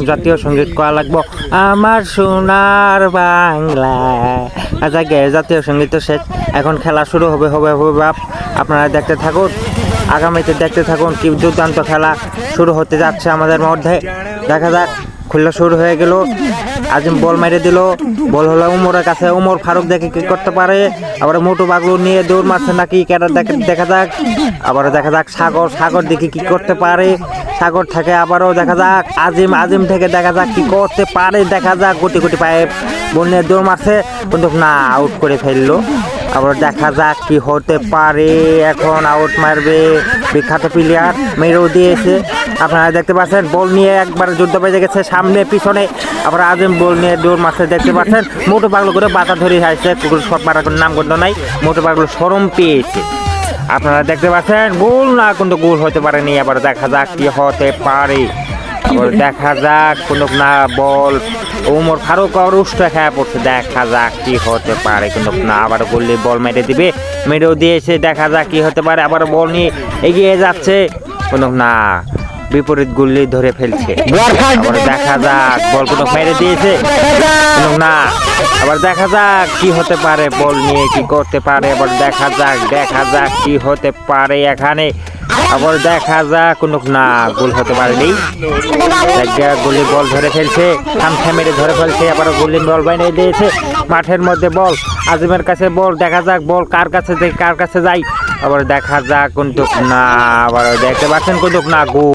জাতীয় সঙ্গীত করা লাগবো, আমার সোনার বাংলা। জাতীয় সঙ্গীত তো শেষ, এখন খেলা শুরু হবে হবে হবে বাপ। আপনারা দেখতে থাকুন, আগামীতে দেখতে থাকুন কি দুর্দান্ত খেলা শুরু হতে যাচ্ছে আমাদের মধ্যে। দেখা যাক, খুলনা শুরু হয়ে গেল, আজিম বল মেরে দিল, বল হলো উমরের কাছে, উমর ফারুক দেখে কি করতে পারে, আবার মোটু পাগলু নিয়ে দৌড় মারছে নাকি কেটা দেখা যাক। আবার দেখা যাক সাগর দেখে কি করতে পারে, সাগর থেকে আবারও দেখা যাক আজিম থেকে দেখা যাক কি করতে পারে, দেখা যাক গুটি পায়ে বল নিয়ে দৌড় মারছে কিন্তু না, আউট করে ফেললো। আবার দেখা যাক কি হতে পারে, এখন আউট মারবে বিখ্যাত প্লেয়ার, মেরেও দিয়েছে। আপনারা দেখতে পাচ্ছেন বল নিয়ে একবার যুদ্ধ বেজে গেছে, সামনে পিছনে। আবার আজিম বল নিয়ে দৌড় মারছে, দেখতে পাচ্ছেন মোটু পাগলু করে বাতা ধরে আসছে, কুকুর সব মারার কোনো নাম গন্ধ নাই, মোটু পাগলু শরম পেয়েছে। আপনারা দেখতে পাচ্ছেন গোল না, কিন্তু গোল হতে পারেনি। আবার দেখা যাক কি হতে পারে, আবার দেখা যাক কিন্তু না, বল ওমর ফারুক অরুষ্ট খেয়া পড়ছে, দেখা যাক কি হতে পারে কিন্তু না, আবার গোল্লি বল মেরে দিবে, মেরেও দিয়েছে, দেখা যাক কি হতে পারে। আবার বল নিয়ে এগিয়ে যাচ্ছে কিন্তু না, বিপরীত গুল্লি ধরে ফেলছে। আবার দেখা যাক বল কোনো মেরে দিয়েছে কিন্তু না, আবার দেখা যাক কি হতে পারে, বল নিয়ে কি করতে পারে। আবার দেখা যাক কি হতে পারে এখানে, আবার দেখা যাক কিন্তু না, গোল হতে পারেনি। গুলি বল ধরে ফেলছে, খামখা মেরে ধরে ফেলছে, আবার গুলি বল বাইরে দিয়েছে মাঠের মধ্যে। বল আজিমের কাছে, বল দেখা যাক বল কার কাছে যায়। আবার দেখা যাক কিন্তু না, আবার দেখতে পাচ্ছেন কিন্তু না, গোল।